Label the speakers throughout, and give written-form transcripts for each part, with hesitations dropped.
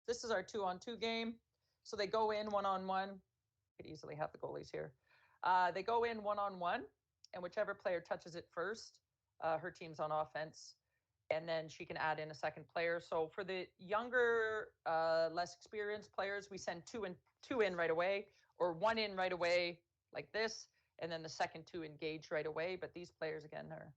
Speaker 1: this is our 2-on-2 game. So they go in one-on-one. Could easily have the goalies here. They go in one-on-one, and whichever player touches it first, her team's on offense. And then she can add in a second player. So for the younger, less experienced players, we send two in right away, or one in right away like this, and then the second two engage right away. But these players, again, are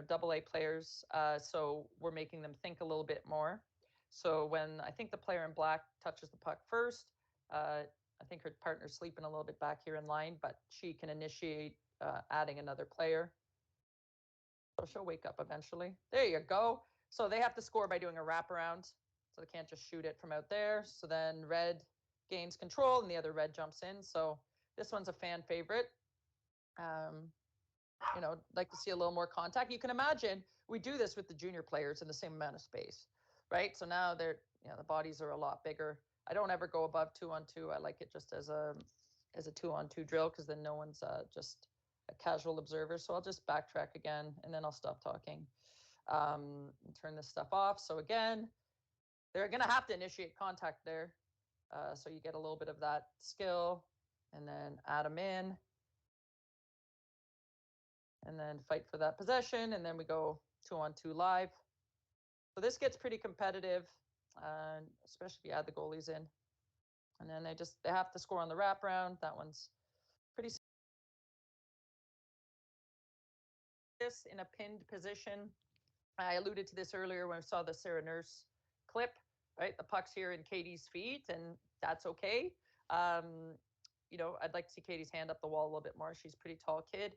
Speaker 1: AA players. So we're making them think a little bit more. So when I think the player in black touches the puck first, I think her partner's sleeping a little bit back here in line, but she can initiate adding another player. So she'll wake up eventually. There you go. So they have to score by doing a wraparound. So they can't just shoot it from out there. So then red gains control and the other red jumps in. So this one's a fan favorite. Like to see a little more contact. You can imagine we do this with the junior players in the same amount of space, right? So now they're, the bodies are a lot bigger. I don't ever go above 2-on-2. I like it just as a 2-on-2 drill, because then no one's just a casual observer. So I'll just backtrack again, and then I'll stop talking and turn this stuff off. So again, they're going to have to initiate contact there. So you get a little bit of that skill, and then add them in, and then fight for that possession. And then we go 2-on-2 live. So this gets pretty competitive, especially if you add the goalies in. And then they have to score on the wraparound. That one's pretty simple. This in a pinned position. I alluded to this earlier when I saw the Sarah Nurse clip, right? The puck's here in Katie's feet, and that's okay. I'd like to see Katie's hand up the wall a little bit more. She's a pretty tall kid.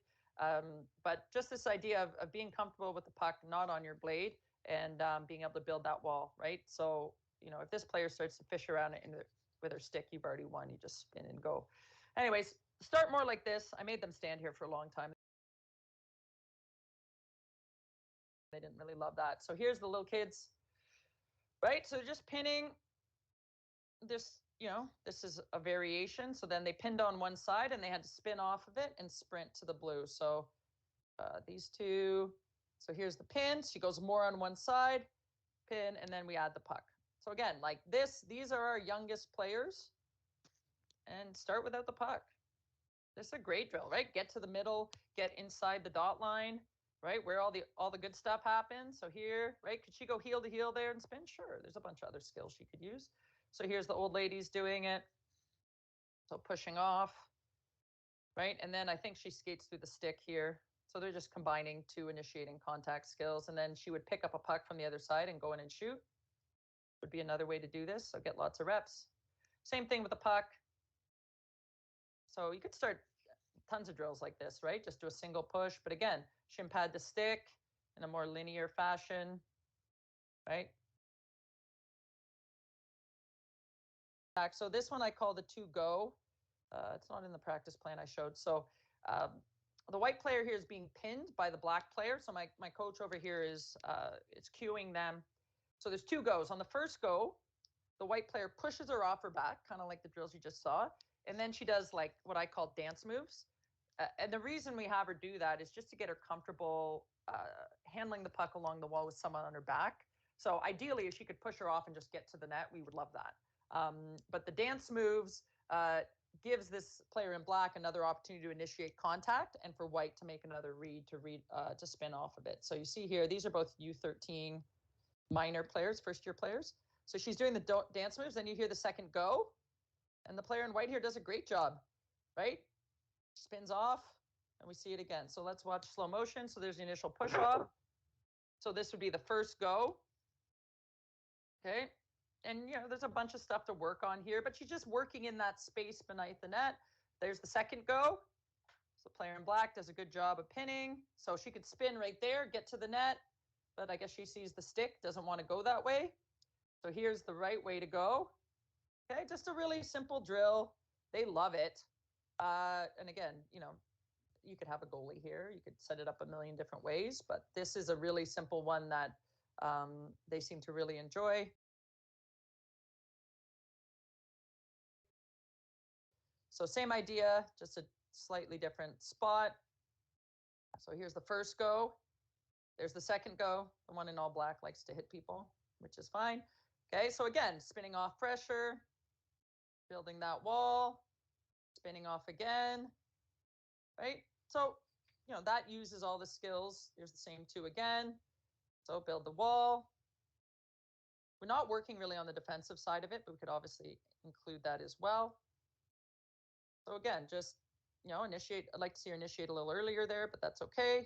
Speaker 1: But just this idea of being comfortable with the puck not on your blade, and being able to build that wall, right? So, if this player starts to fish around it with her stick, you've already won. You just spin and go. Anyways, start more like this. I made them stand here for a long time. They didn't really love that. So here's the little kids, right? So just pinning this, this is a variation. So then they pinned on one side and they had to spin off of it and sprint to the blue. So these two. So here's the pin. She goes more on one side, pin, and then we add the puck. So again, like this, these are our youngest players, and start without the puck. This is a great drill, right? Get to the middle, get inside the dot line, right? Where all the good stuff happens. So here, right? Could she go heel to heel there and spin? Sure. There's a bunch of other skills she could use. So here's the old ladies doing it. So pushing off, right? And then I think she skates through the stick here. So they're just combining two initiating contact skills. And then she would pick up a puck from the other side and go in and shoot. Would be another way to do this. So get lots of reps. Same thing with the puck. So you could start tons of drills like this, right? Just do a single push. But again, shin pad to stick in a more linear fashion, right? So this one I call the 2-go. It's not in the practice plan I showed. So the white player here is being pinned by the black player. So my coach over here is cueing them. So there's 2 goes. On the first go, the white player pushes her off her back, kind of like the drills you just saw. And then she does like what I call dance moves. And the reason we have her do that is just to get her comfortable handling the puck along the wall with someone on her back. So ideally, if she could push her off and just get to the net, we would love that. But the dance moves gives this player in black another opportunity to initiate contact, and for white to make another read to spin off of it. So you see here, these are both U13 minor players, first-year players. So she's doing the dance moves, then you hear the second go, and the player in white here does a great job, right? Spins off, and we see it again. So let's watch slow motion. So there's the initial push-off. So this would be the first go. Okay. And, there's a bunch of stuff to work on here, but she's just working in that space beneath the net. There's the second go. So the player in black does a good job of pinning. So she could spin right there, get to the net, but I guess she sees the stick, doesn't want to go that way. So here's the right way to go. Okay, just a really simple drill. They love it. And again, you could have a goalie here. You could set it up a million different ways, but this is a really simple one that they seem to really enjoy. So same idea, just a slightly different spot. So here's the first go. There's the second go. The one in all black likes to hit people, which is fine. Okay, so again, spinning off pressure, building that wall, spinning off again, right? So, that uses all the skills. Here's the same two again. So build the wall. We're not working really on the defensive side of it, but we could obviously include that as well. So again, just, initiate. I'd like to see her initiate a little earlier there, but that's okay.